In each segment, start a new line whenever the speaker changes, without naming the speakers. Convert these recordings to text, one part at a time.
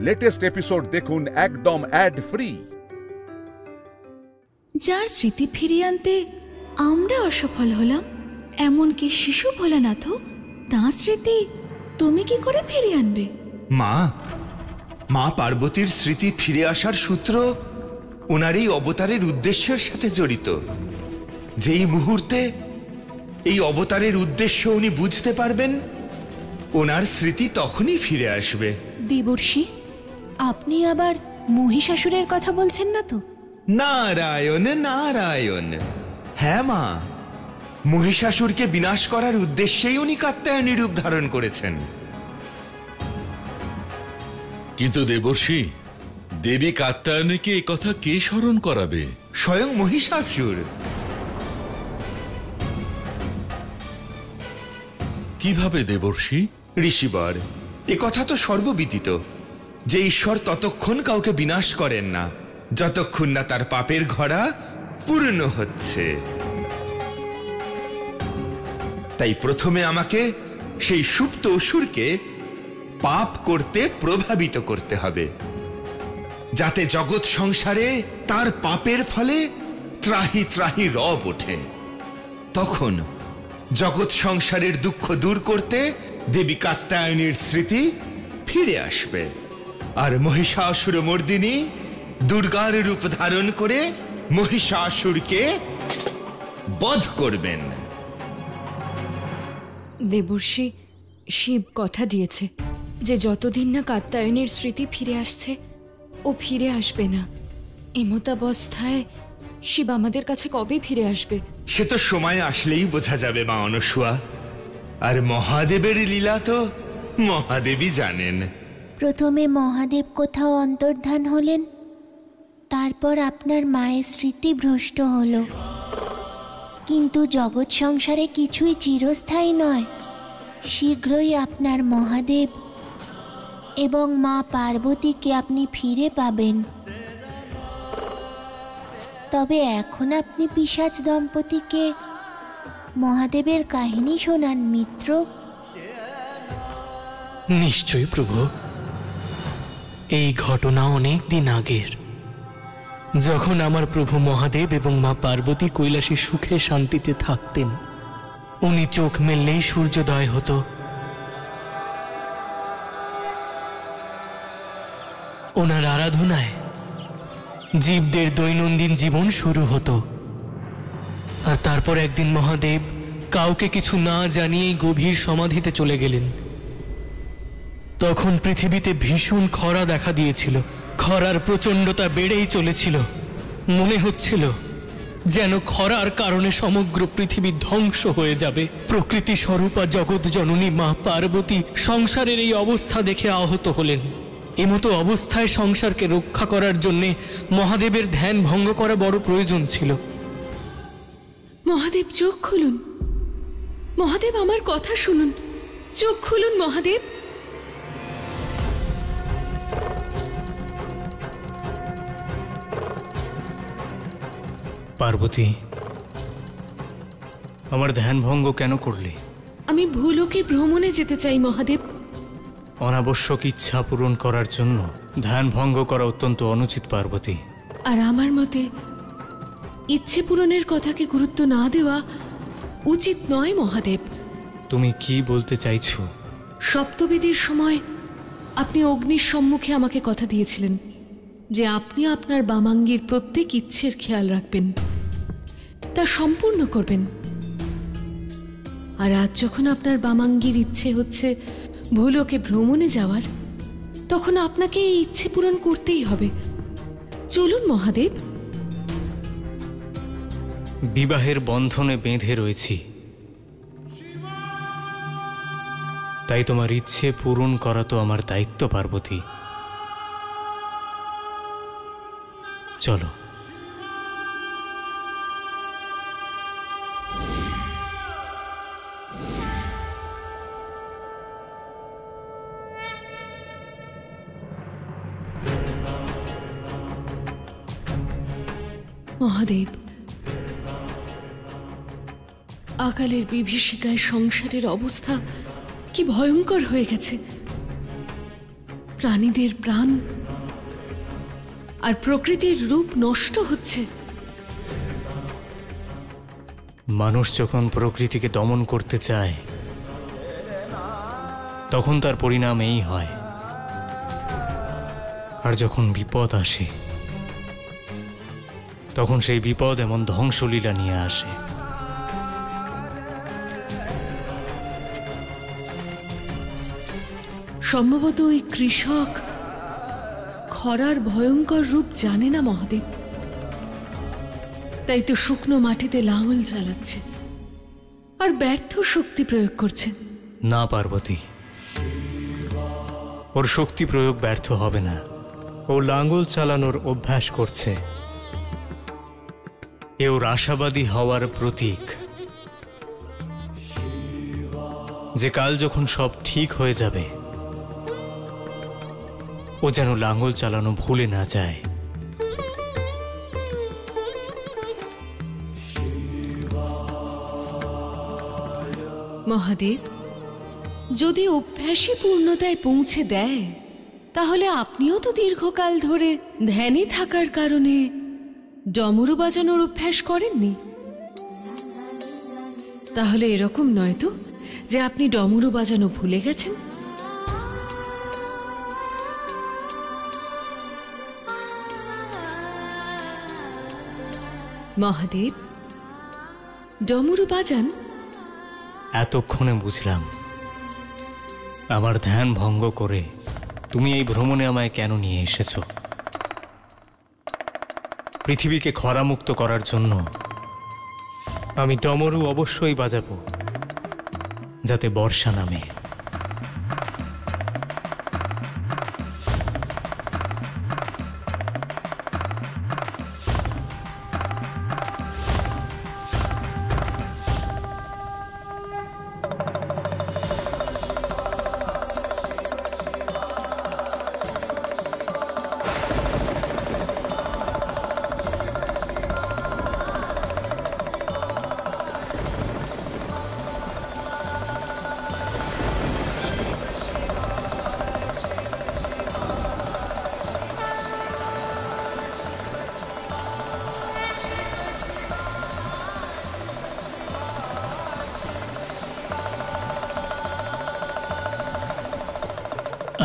Latest episode দেখুন একদম add free.
যার স্মৃতি ফিরিয়ে আনতে আমরা অসফল হলাম, এমনকি শিশু ভোলানাথ, তাঁর স্মৃতি তুমি কি করে ফিরিয়ে আনবে?
মা পার্বতীর স্মৃতি ফিরে আসার সূত্র ওনার এই অবতারের উদ্দেশ্যের সাথে জড়িত। যেই মুহূর্তে এই অবতারের উদ্দেশ্য উনি বুঝতে পারবেন, ওনার স্মৃতি তখনই ফিরে আসবে।
দেবর্ষি, আপনি আবার মহিষাসুরের কথা বলছেন না তো?
নারায়ণ নারায়ণ। হ্যাঁ মা, মহিষাসুরকে বিনাশ করার উদ্দেশ্যেই উনি কাত্যায়নী রূপ ধারণ করেছেন।
কিন্তু দেবর্ষি, দেবী কাত্যায়নীকে এই কথা কে স্মরণ করাবে?
স্বয়ং মহিষাসুর।
কিভাবে দেবর্ষি?
ঋষিবর, এ কথা তো সর্ববিদিত যে ঈশ্বর ততক্ষণ কাউকে বিনাশ করেন না যতক্ষণ না তার পাপের ঘড়া পূর্ণ হচ্ছে। তাই প্রথমে আমাকে সেই সুপ্ত অসুরকে পাপ করতে প্রভাবিত করতে হবে, যাতে জগৎ সংসারে তার পাপের ফলে ত্রাহি ত্রাহি রব ওঠে। তখন জগৎ সংসারের দুঃখ দূর করতে দেবী কাত্যায়নীর স্মৃতি ফিরে আসবে, আর মহিষাসুর মর্দিনী দুর্গার রূপ ধারণ করে মহিষাসুরকে বধ করবেন।
দেবর্ষি, শিব কথা দিয়েছে যে যতদিন না কাত্যায়নীর স্মৃতি ফিরে আসছে, ও ফিরে আসবে না। এমতাবস্থায় শিব আমাদের কাছে কবে ফিরে আসবে?
সে তো সময় আসলেই বোঝা যাবে মা অনসুয়া। আর মহাদেবের লীলা তো মহাদেবই জানেন।
প্রথমে মহাদেব কোথাও অন্তর্ধান হলেন, তারপর আপনার মায়ের স্মৃতি ভ্রষ্ট হলো। কিন্তু জগৎ সংসারে কিছুই চিরস্থায়ী নয়। শীঘ্রই আপনার মহাদেব এবং মা পার্বতীকে আপনি ফিরে পাবেন। তবে এখন আপনি পিশাচ দম্পতিকে মহাদেবের কাহিনী শোনান মিত্র।
নিশ্চয়ই প্রভু। এই ঘটনা অনেক দিন আগের, যখন আমার প্রভু মহাদেব এবং মা পার্বতী কৈলাসে সুখে শান্তিতে থাকতেন। উনি চোখ মেললেই সূর্যোদয় হতো। ওনার আরাধনায় জীবদের দৈনন্দিন জীবন শুরু হতো। আর তারপর একদিন মহাদেব কাউকে কিছু না জানিয়েই গভীর সমাধিতে চলে গেলেন। তখন পৃথিবীতে ভীষণ খরা দেখা দিয়েছিল। খরার প্রচণ্ডতা বেড়েই চলেছিল। মনে হচ্ছিল যেন খরার কারণে সমগ্র পৃথিবী ধ্বংস হয়ে যাবে। প্রকৃতি স্বরূপা জগৎ জননী মা পার্বতী সংসারের এই অবস্থা দেখে আহত হলেন। এমতো অবস্থায় সংসারকে রক্ষা করার জন্য মহাদেবের ধ্যান ভঙ্গ করা বড় প্রয়োজন ছিল।
মহাদেব, চোখ খুলুন। মহাদেব, আমার কথা শুনুন। চোখ খুলুন মহাদেব।
পার্বতী, আমার ধ্যান ভঙ্গ কেন করলে?
আমি ভূলোকে ভ্রমণে যেতে চাই মহাদেব।
অনাবশ্যক ইচ্ছা পূরণ করার জন্য ধ্যান ভঙ্গ করা অত্যন্ত অনুচিত পার্বতী।
আর আমার মতে ইচ্ছে পূরণের কথাকে গুরুত্ব না দেওয়া উচিত নয় মহাদেব।
তুমি কি বলতে চাইছো?
সপ্তবেদীর সময় আপনি অগ্নির সম্মুখে আমাকে কথা দিয়েছিলেন যে আপনি আপনার বামাঙ্গীর প্রত্যেক ইচ্ছের খেয়াল রাখবেন, তা সম্পূর্ণ করবেন। আর আজ যখন আপনার বামাঙ্গীর ইচ্ছে হচ্ছে ভূলোকে ভ্রমণে যাওয়ার, তখন আপনাকে এই ইচ্ছে পূরণ করতেই হবে। চলুন মহাদেব।
বিবাহের বন্ধনে বেঁধে রয়েছি, তাই তোমার ইচ্ছে পূরণ করা তো আমার দায়িত্ব পার্বতী। চলো।
মহাদেব, আকালের বিভীষিকায় সংসারের অবস্থা কি ভয়ঙ্কর হয়ে গেছে।
প্রাণীদের প্রাণ আর প্রকৃতির রূপ নষ্ট হচ্ছে।
মানুষ যখন প্রকৃতিকে দমন করতে চায় তখন তার পরিণাম এই হয়, আর যখন বিপদ আসে তখন সেই বিপদ এমন ধ্বংসলীলা নিয়ে আসে।
সম্ভবত ওই কৃষক খরার ভয়ঙ্কর রূপ জানে না মহাদেব, তাই তো শুকনো মাটিতে লাঙল চালাচ্ছে আর ব্যর্থ শক্তি প্রয়োগ করছে।
না পার্বতী, ওর শক্তি প্রয়োগ ব্যর্থ হবে না। ও লাঙ্গল চালানোর অভ্যাস করছে, এ ওর আশাবাদী হওয়ার প্রতীক, যে কাল যখন সব ঠিক হয়ে যাবে ও যেন লাঙ্গল চালানো ভুলে না যায়।
মহাদেব, যদি অভ্যাসই পূর্ণতায় পৌঁছে দেয় তাহলে আপনিও তো দীর্ঘকাল ধরে ধ্যানে থাকার কারণে ডমরু বাজানোর অভ্যাস করেননি। তাহলে এরকম নয় তো যে আপনি ডমরু বাজানো ভুলে গেছেন? মহাদেব, ডমরু বাজান?
এতক্ষণে বুঝলাম আমার ধ্যান ভঙ্গ করে তুমি এই ভ্রমণে আমায় কেন নিয়ে এসেছ। পৃথিবীকে খরামুক্ত করার জন্য আমি ডমরু অবশ্যই বাজাবো, যাতে বর্ষা নামে।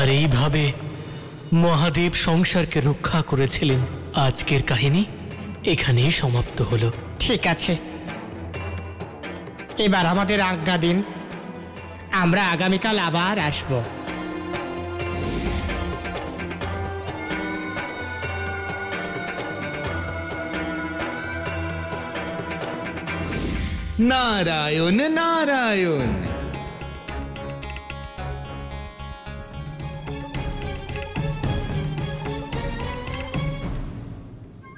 আর এইভাবে মহাদেব সংসারকে রক্ষা করেছিলেন। আজকের কাহিনী এখানেই সমাপ্ত হলো।
ঠিক আছে, এবার আমাদের আজ্ঞা দিন, আমরা আগামীকাল আবার আসব।
নারায়ণ নারায়ণ।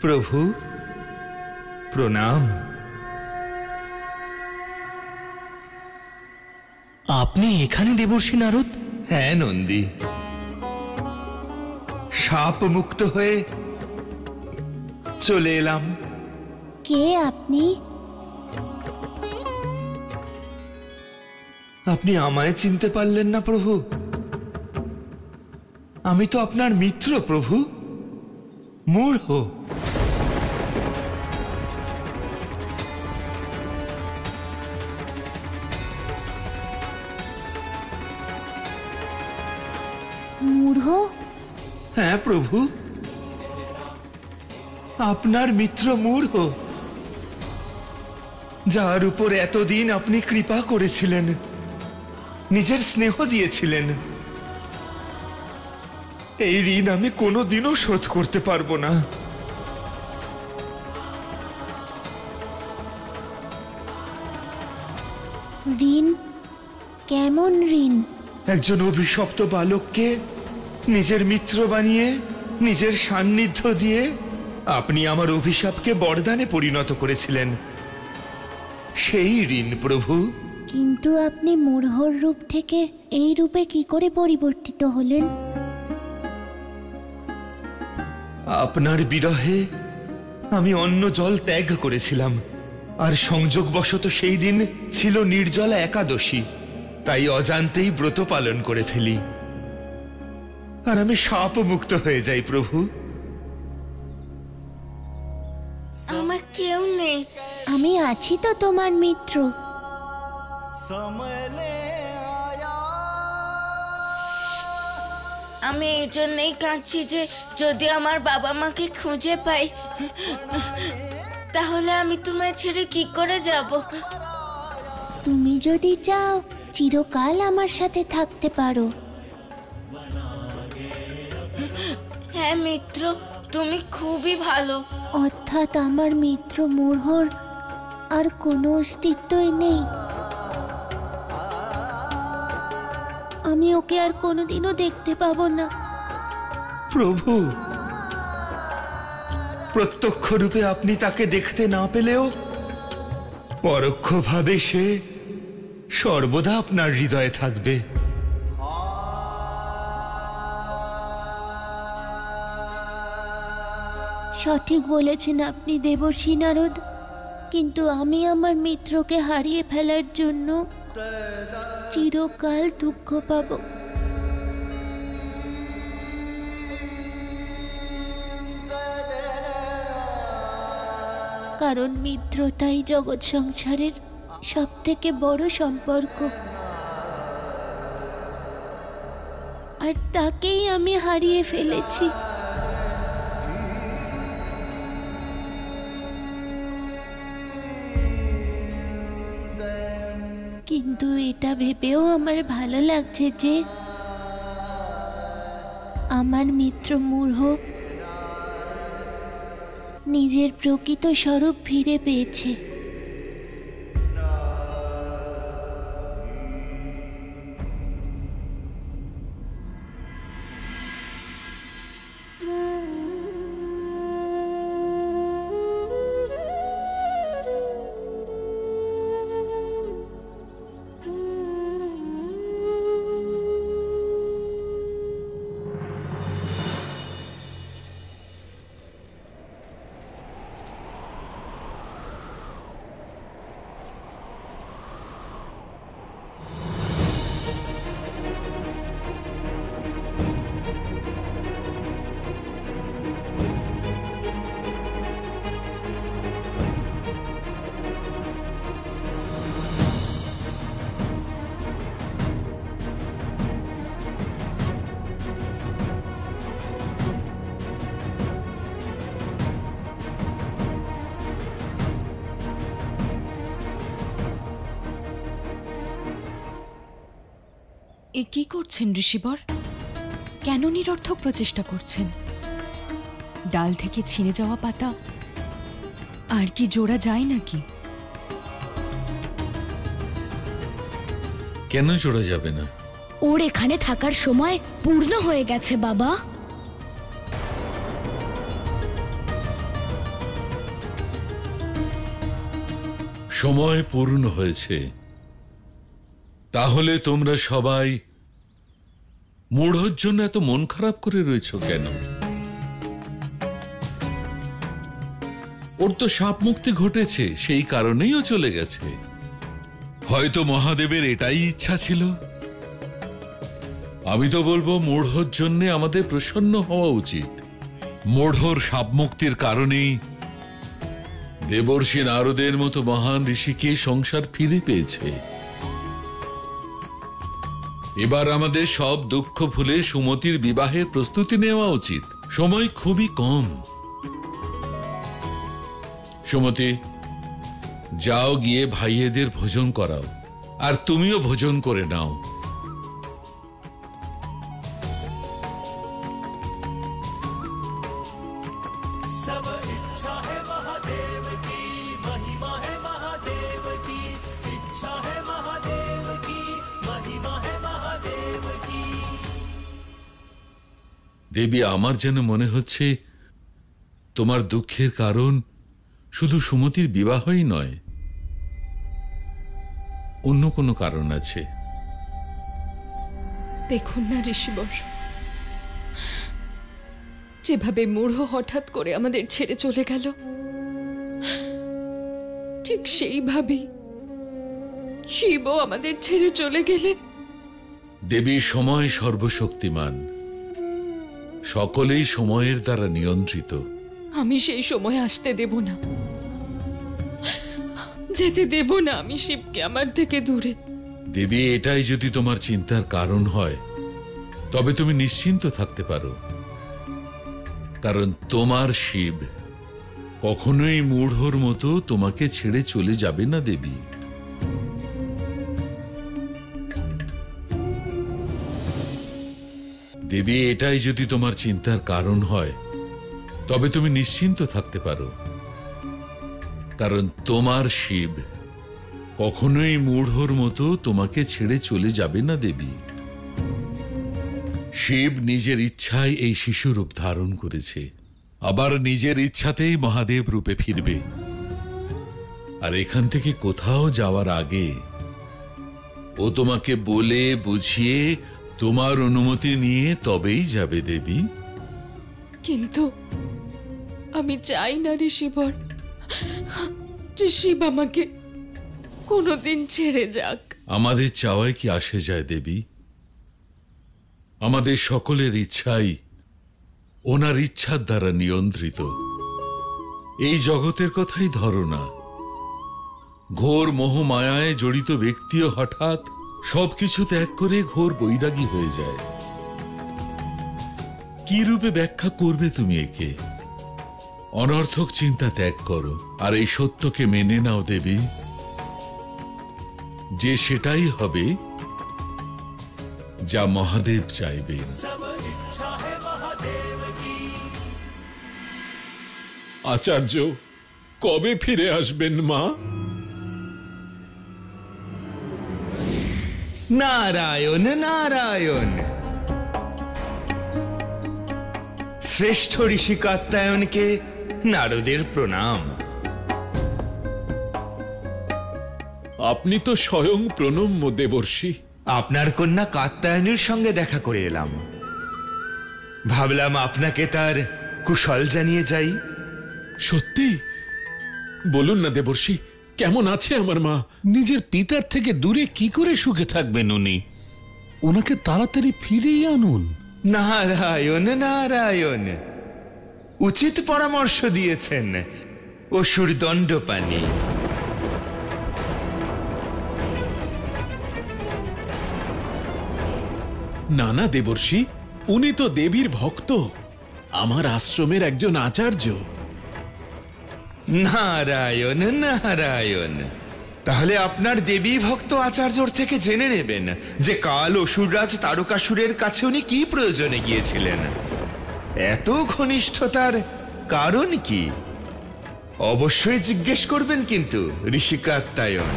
প্রভু প্রণাম।
আপনি এখানে দেবর্ষি নারদ?
হ্যাঁ নন্দী, সাপ মুক্ত হয়ে চলে এলাম।
কে আপনি?
আপনি আমায় চিনতে পারলেন না প্রভু? আমি তো আপনার মিত্র প্রভু, মূঢ়।
মূঢ়?
হ্যাঁ প্রভু, আপনার মিত্র মূঢ়, যার উপর এতদিন আপনি কৃপা করেছিলেন, নিজের স্নেহ দিয়েছিলেন। এই ঋণ আমি কোনোদিনও শোধ করতে পারবো না।
ঋণ? কেমন ঋণ?
একজন অভিশপ্ত বালককে নিজের মিত্র বানিয়ে, নিজের সান্নিধ্য দিয়ে আপনি আমার অভিশাপকে বরদানে পরিণত করেছিলেন, সেই ঋণ প্রভু।
কিন্তু আপনি মূঢ়র রূপ থেকে এই রূপে কি করে পরিবর্তিত হলেন?
আপনার বিরহে আমি অন্ন জল ত্যাগ করেছিলাম, আর সংযোগবশত সেই দিন ছিল নির্জলা একাদশী, তাই অজান্তেই ব্রত পালন করে ফেলি। আর আমি শাপ মুক্ত হয়ে যাই প্রভু।
আমার কেউ নেই।
আমি আছি তো তোমার মিত্র।
আমি এই জন্যই কাঁদছি যে যদি আমার বাবা মাকে খুঁজে পাই তাহলে আমি তোমায় ছেড়ে কি করে যাব।
তুমি যদি চাও চিরকাল আমার সাথে থাকতে পারো।
হ্যাঁ মিত্র, তুমি খুবই ভালো।
অর্থাৎ আমার মিত্র মূঢ়র আর কোনো অস্তিত্বই নেই। আমি ওকে আর কোনোদিনও দেখতে পাবো না।
প্রভু, প্রত্যক্ষ রূপে আপনি তাকে দেখতে না পেলেও পরোক্ষভাবে সে সর্বদা আপনার হৃদয়ে থাকবে।
সঠিক বলেছেন আপনি দেবর্ষি নারদ, কিন্তু আমি আমার মিত্রকে হারিয়ে ফেলার জন্য চিরকাল দুঃখ পাব। কারণ মিত্রতাই জগৎ সংসারের সব থেকে বড় সম্পর্ক, আর তাকেই আমি হারিয়ে ফেলেছি। কিন্তু এটা ভেবেও আমার ভালো লাগছে যে আমার মিত্র মূঢ় নিজের প্রকৃত স্বরূপ ফিরে পেয়েছে।
এ কি করছেন ঋষিবর? কেন নিরর্থক প্রচেষ্টা করছেন? ডাল থেকে ছিঁড়ে যাওয়া পাতা আর কি জোড়া যায় নাকি?
কেন জোড়া যাবে না?
ওর এখানে থাকার সময় পূর্ণ হয়ে গেছে বাবা।
সময় পূর্ণ হয়েছে, তাহলে তোমরা সবাই মূঢ়র জন্য এত মন খারাপ করে রয়েছ কেন? ওর তো শাপ মুক্তি ঘটেছে, সেই কারণেই ও চলে গেছে। হয়তো মহাদেবের এটাই ইচ্ছা ছিল। আমি তো বলবো মূঢ়র জন্য আমাদের প্রসন্ন হওয়া উচিত। মূঢ়র শাপ মুক্তির কারণেই দেবর্ষি নারদের মতো মহান ঋষিকে সংসার ফিরে পেয়েছে। এবার আমাদের সব দুঃখ ভুলে সুমতির বিবাহের প্রস্তুতি নেওয়া উচিত। সময় খুবই কম। সুমতি, যাও গিয়ে ভাইয়েদের ভোজন করাও, আর তুমিও ভোজন করে নাও। দেবী, আমার যেন মনে হচ্ছে তোমার দুঃখের কারণ শুধু সুমতির বিবাহই নয়, অন্য কোনো কারণ আছে।
দেখুন না ঋষিবর, যেভাবে মূঢ় হঠাৎ করে আমাদের ছেড়ে চলে গেল, ঠিক সেইভাবেই শিবও আমাদের ছেড়ে চলে গেলে।
দেবী সময় সর্বশক্তিমান, সকলেই সময়ের দ্বারা নিয়ন্ত্রিত।
আমি সেই সময় আসতে দেব না, যেতে দেব না আমি শিবকে আমার থেকে দূরে।
দেবী, এটাই যদি তোমার চিন্তার কারণ হয় তবে তুমি নিশ্চিন্ত থাকতে পারো, কারণ তোমার শিব কখনোই মূঢ়র মতো তোমাকে ছেড়ে চলে যাবে না দেবী। দেবী, এটাই যদি তোমার চিন্তার কারণ হয় তবে তুমি নিশ্চিন্ত থাকতে পারো, কারণ তোমার শিব কখনোই মূঢ়র মতো তোমাকে ছেড়ে চলে যাবে না দেবী। শিব নিজের ইচ্ছায় এই শিশু রূপ ধারণ করেছে, আবার নিজের ইচ্ছাতেই মহাদেব রূপে ফিরবে। আর এখান থেকে কোথাও যাওয়ার আগে ও তোমাকে বলে বুঝিয়ে তোমার অনুমতি নিয়ে তবেই যাবে দেবী।
কিন্তু আমি চাই না ঋষিবর যে শিব আমাকে কোনোদিন ছেড়ে যাক।
আমাদের চাওয়ায় কি আসে যায় দেবী? আমাদের সকলের ইচ্ছাই ওনার ইচ্ছার দ্বারা নিয়ন্ত্রিত। এই জগতের কথাই ধরো না, ঘোর মোহমায়ায় জড়িত ব্যক্তিও হঠাৎ সবকিছু ত্যাগ করে ঘোর বৈরাগী হয়ে যায়। কি রূপে ব্যাখ্যা করবে তুমি একে? অনর্থক চিন্তা ত্যাগ করো আর এই সত্যকে মেনে নাও দেবী, যে সেটাই হবে যা মহাদেব চাইবে।
আচার্য, কবে ফিরে আসবেন মা?
নারায়ণ নারায়ণ। শ্রেষ্ঠ ঋষি কাত্যায়নকে নারদের প্রণাম।
আপনি তো স্বয়ং প্রণম্য দেবর্ষি।
আপনার কন্যা কাত্যায়নের সঙ্গে দেখা করে এলাম, ভাবলাম আপনাকে তার কুশল জানিয়ে যাই।
সত্যি? বলুন না দেবর্ষি, কেমন আছে আমার মা?
নিজের পিতার থেকে দূরে কি করে সুখে থাকবেন উনি? ওনাকে তাড়াতাড়ি ফিরিয়ে আনুন।
নারায়ণ নারায়ণ, উচিত পরামর্শ দিয়েছেন অসুর দণ্ডপাণি।
না না দেবর্ষি, উনি তো দেবীর ভক্ত, আমার আশ্রমের একজন আচার্য।
নারায়ণ নারায়ণ। তাহলে আপনার দেবী ভক্ত আচার্যর থেকে জেনে নেবেন যে কাল অসুররাজ তারকাসুরের কাছে উনি কি প্রয়োজনে গিয়েছিলেন। এত ঘনিষ্ঠতার কারণ কি? অবশ্যই জিজ্ঞেস করবেন কিন্তু ঋষি কাত্যায়ন।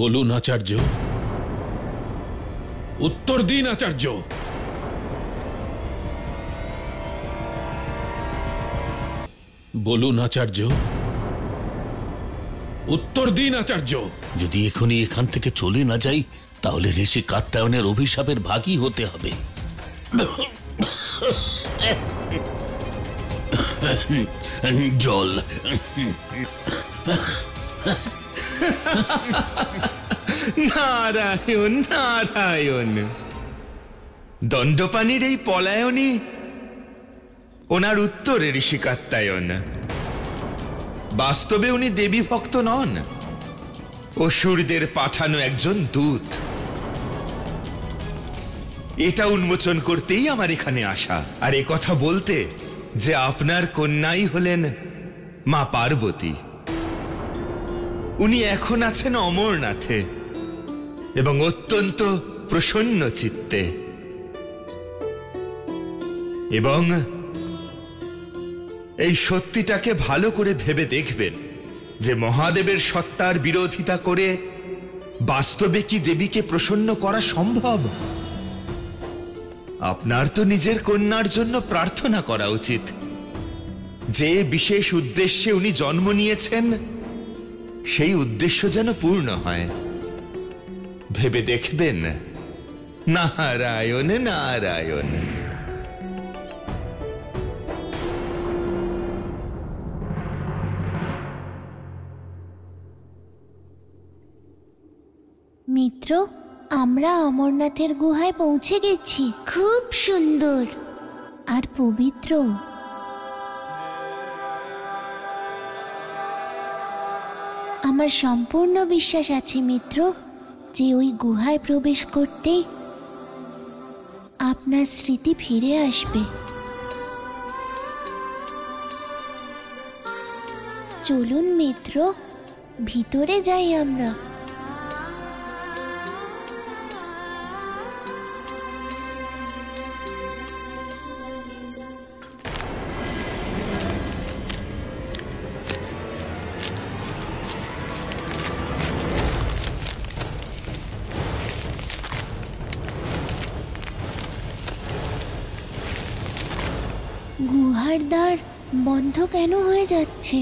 বলুন আচার্য, উত্তর দিন আচার্য। বলুন আচার্য, উত্তর দিন আচার্য।
যদি এখনই এখান থেকে চলে না যাই তাহলে ঋষি কাত্যায়নের অভিশাপের ভাগী হতে হবে। জল।
নারায়ণ নারায়ণ। দণ্ডপাণির এই পলায়নী ওনার উত্তরে ঋষি কাত্যায়ন। বাস্তবে উনি দেবী ভক্ত নন, অসুরদের পাঠানো একজন দূত। এটা উন্মোচন করতেই আমার এখানে আসা, আর এ কথা বলতে যে আপনার কন্যাই হলেন মা পার্বতী। উনি এখন আছেন অমরনাথে এবং অত্যন্ত প্রসন্ন চিত্তে, এবং এই সত্যিটাকে ভালো করে ভেবে দেখবেন যে মহাদেবের সত্তার বিরোধিতা করে বাস্তবে কি দেবীকে প্রসন্ন করা সম্ভব? আপনার তো নিজের কন্যার জন্য প্রার্থনা করা উচিত, যে বিশেষ উদ্দেশ্যে উনি জন্ম নিয়েছেন সেই উদ্দেশ্য যেন পূর্ণ হয়। ভেবে দেখবেন। নারায়ণ নারায়ণ।
মিত্র, আমরা অমরনাথের গুহায় পৌঁছে গেছি।
খুব সুন্দর
আর পবিত্র। আমার সম্পূর্ণ বিশ্বাস আছে মিত্র যে ওই গুহায় প্রবেশ করতেই আপনার স্মৃতি ফিরে আসবে। চলুন মিত্র, ভিতরে যাই আমরা। গুহার দ্বার বন্ধ কেন হয়ে যাচ্ছে?